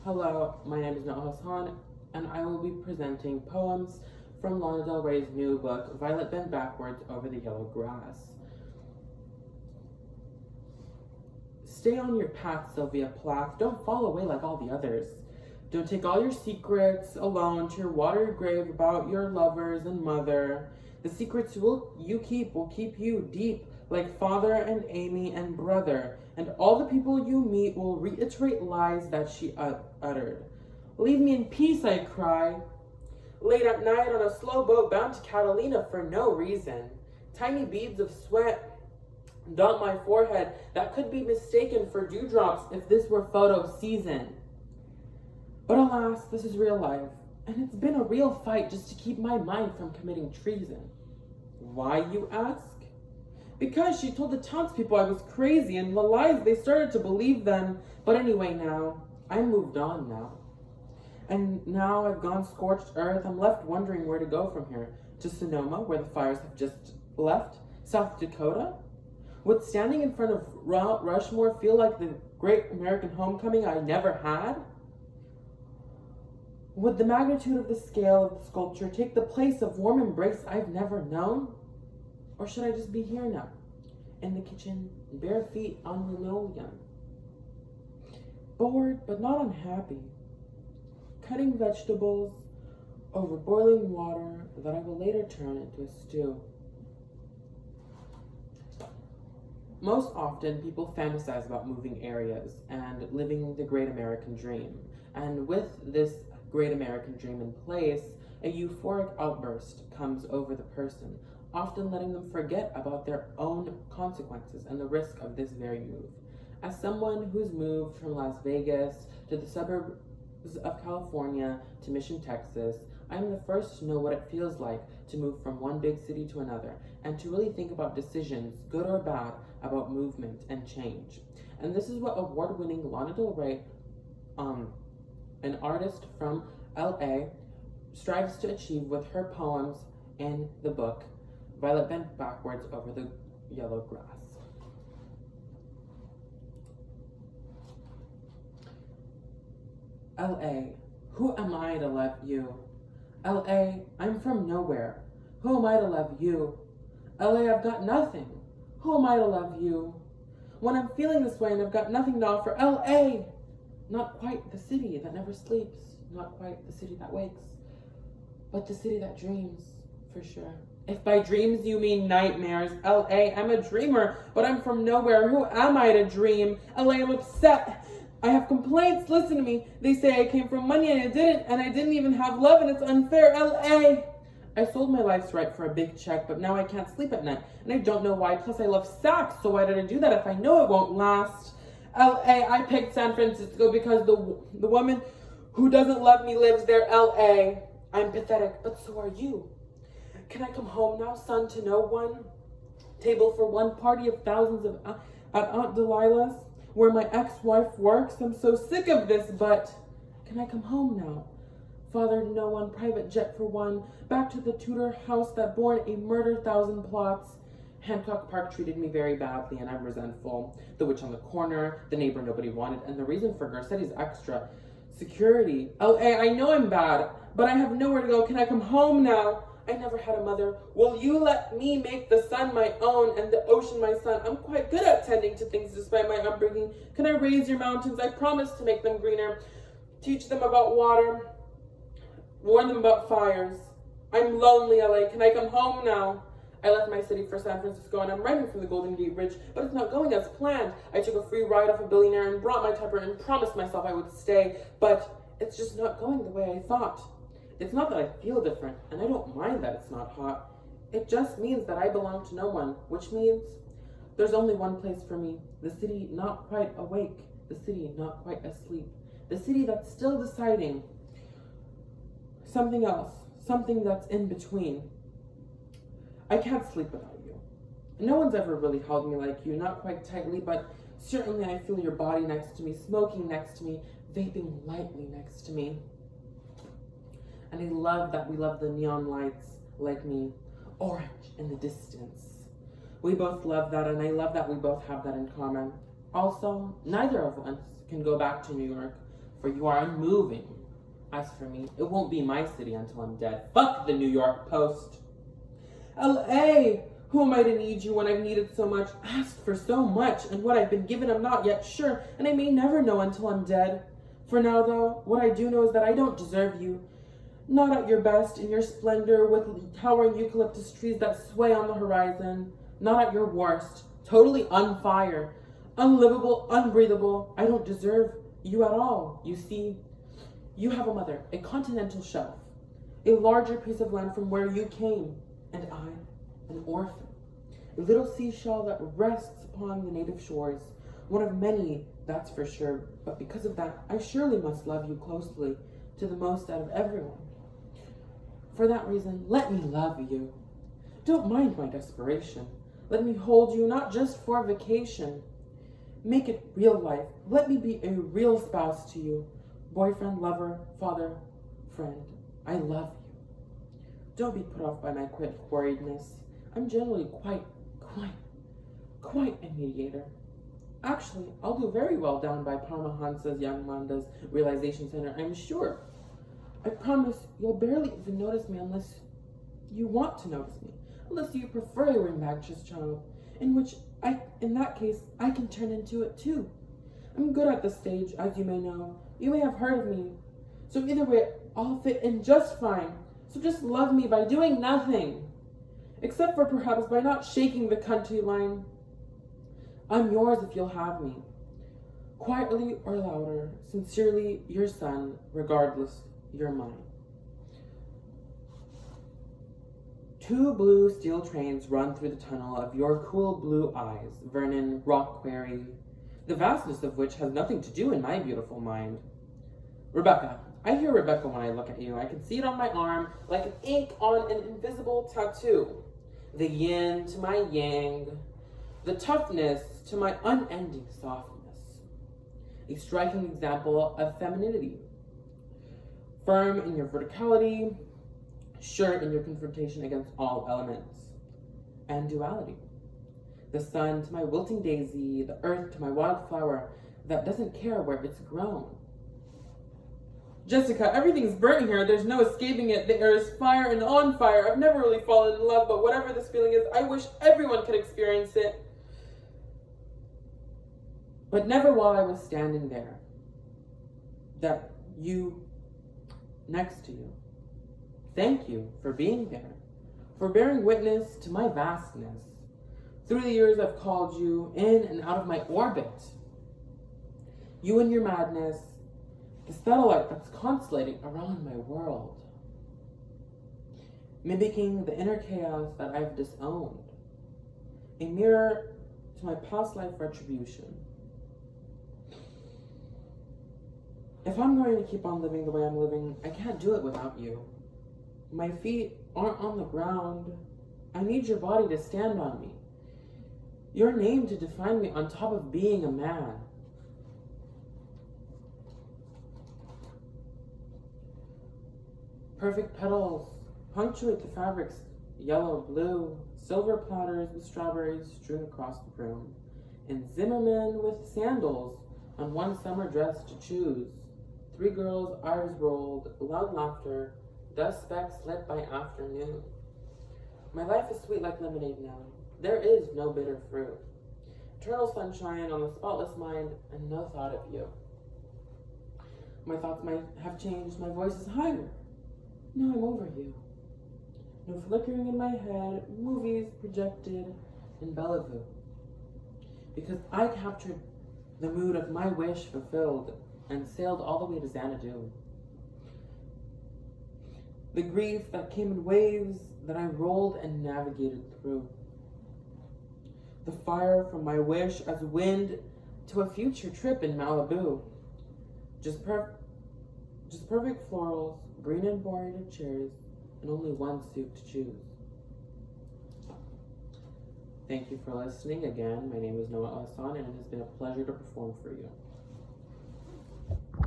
Hello, my name is Al-Hassan, and I will be presenting poems from Lana Del Rey's new book, Violet Bent Backwards Over the Yellow Grass. Stay on your path, Sylvia Plath. Don't fall away like all the others. Don't take all your secrets alone to your watery grave about your lovers and mother. The secrets you keep will keep you deep, like father and Amy and brother, and all the people you meet will reiterate lies that she uttered. Leave me in peace, I cry. Late at night on a slow boat bound to Catalina for no reason. Tiny beads of sweat dot my forehead that could be mistaken for dewdrops if this were photo season. But alas, this is real life, and it's been a real fight just to keep my mind from committing treason. Why, you ask? Because she told the townspeople I was crazy, and the lies, they started to believe them. But anyway now, I moved on now. And now I've gone scorched earth. I'm left wondering where to go from here. To Sonoma, where the fires have just left? South Dakota? Would standing in front of Rushmore feel like the great American homecoming I never had? Would the magnitude of the scale of the sculpture take the place of warm embrace I've never known? Or should I just be here now, in the kitchen, bare feet on linoleum? Bored, but not unhappy. Cutting vegetables over boiling water that I will later turn into a stew. Most often, people fantasize about moving areas and living the great American dream. And with this great American dream in place, a euphoric outburst comes over the person, often letting them forget about their own consequences and the risk of this very move. As someone who's moved from Las Vegas to the suburbs of California to Mission, Texas, I'm the first to know what it feels like to move from one big city to another and to really think about decisions, good or bad, about movement and change. And this is what award-winning Lana Del Rey, an artist from LA, strives to achieve with her poems in the book Violet Bent Backwards Over the Yellow Grass. LA, who am I to love you? LA, I'm from nowhere. Who am I to love you? LA, I've got nothing. Who am I to love you? When I'm feeling this way and I've got nothing to offer, LA, not quite the city that never sleeps, not quite the city that wakes, but the city that dreams, for sure. If by dreams you mean nightmares, LA, I'm a dreamer, but I'm from nowhere. Who am I to dream? LA, I'm upset. I have complaints. Listen to me. They say I came from money and I didn't even have love, and it's unfair. LA. I sold my life's right for a big check, but now I can't sleep at night, and I don't know why. Plus I love sax, so why did I do that if I know it won't last? LA, I picked San Francisco because the woman who doesn't love me lives there. LA, I'm pathetic, but so are you. Can I come home now, son, to no one? Table for one, party of thousands at Aunt Delilah's, where my ex-wife works. I'm so sick of this, but can I come home now? Father to no one, private jet for one, back to the Tudor house that born a murder thousand plots. Hancock Park treated me very badly, and I'm resentful. The witch on the corner, the neighbor nobody wanted, and the reason for Garcetti's extra security. LA, I know I'm bad, but I have nowhere to go. Can I come home now? I never had a mother. Will you let me make the sun my own and the ocean my son? I'm quite good at tending to things despite my upbringing. Can I raise your mountains? I promise to make them greener. Teach them about water. Warn them about fires. I'm lonely, LA. Can I come home now? I left my city for San Francisco, and I'm riding from the Golden Gate Bridge, but it's not going as planned. I took a free ride off a billionaire and brought my temper and promised myself I would stay, but it's just not going the way I thought. It's not that I feel different, and I don't mind that it's not hot. It just means that I belong to no one, which means there's only one place for me. The city not quite awake, the city not quite asleep, the city that's still deciding something else, something that's in between. I can't sleep without you. No one's ever really held me like you, not quite tightly, but certainly I feel your body next to me, smoking next to me, vaping lightly next to me. And I love that we love the neon lights like me, orange in the distance. We both love that, and I love that we both have that in common. Also, neither of us can go back to New York. for you are unmoving. As for me, it won't be my city until I'm dead. Fuck the New York Post. LA, who am I to need you when I've needed so much, asked for so much, and what I've been given I'm not yet sure, and I may never know until I'm dead. For now, though, what I do know is that I don't deserve you. Not at your best, in your splendor, with towering eucalyptus trees that sway on the horizon. Not at your worst, totally on fire, unlivable, unbreathable. I don't deserve you at all. You see, you have a mother, a continental shelf, a larger piece of land from where you came, and I, an orphan, a little seashell that rests upon the native shores, one of many, that's for sure, but because of that, I surely must love you closely, to the most out of everyone. For that reason, let me love you. Don't mind my desperation. Let me hold you, not just for vacation. Make it real life. Let me be a real spouse to you. Boyfriend, lover, father, friend. I love you. Don't be put off by my quick worriedness. I'm generally quite a mediator. Actually, I'll do very well down by Paramahansa's Young Manda's Realization Center, I'm sure. I promise you'll barely even notice me unless you want to notice me, unless you prefer a rambunctious child, in that case, I can turn into it too. I'm good at the stage, as you may know. You may have heard of me. So either way, I'll fit in just fine. So just love me by doing nothing, except for perhaps by not shaking the country line. I'm yours if you'll have me. Quietly or louder, sincerely your son, regardless, you're mine. 2 blue steel trains run through the tunnel of your cool blue eyes, Vernon, Rock Quarry, the vastness of which has nothing to do in my beautiful mind. Rebecca. I hear Rebecca when I look at you. I can see it on my arm like an ink on an invisible tattoo. The yin to my yang, the toughness to my unending softness. A striking example of femininity. Firm in your verticality, sure in your confrontation against all elements. And duality. The sun to my wilting daisy, the earth to my wildflower that doesn't care where it's grown. Jessica, everything's burnt here. There's no escaping it. The air is fire and on fire. I've never really fallen in love, but whatever this feeling is, I wish everyone could experience it. But never while I was standing there. That you, next to you. Thank you for being there, for bearing witness to my vastness. Through the years, I've called you in and out of my orbit. You and your madness, the satellite that's constellating around my world, mimicking the inner chaos that I've disowned, a mirror to my past life retribution. If I'm going to keep on living the way I'm living, I can't do it without you. My feet aren't on the ground. I need your body to stand on me. Your name to define me on top of being a man. Perfect petals punctuate the fabric's yellow, blue, silver platters with strawberries strewn across the room, and Zimmerman with sandals on one summer dress to choose. 3 girls' eyes rolled, loud laughter, dust specks lit by afternoon. My life is sweet like lemonade now. There is no bitter fruit. Eternal sunshine on the spotless mind and no thought of you. My thoughts might have changed, my voice is higher. Now I'm over you. No flickering in my head, movies projected in Bellevue. Because I captured the mood of my wish fulfilled and sailed all the way to Xanadu. The grief that came in waves that I rolled and navigated through. The fire from my wish as wind to a future trip in Malibu. Just perfect florals, green and bordered chairs, and only one suit to choose. Thank you for listening again. My name is Al-Hassan, and it has been a pleasure to perform for you.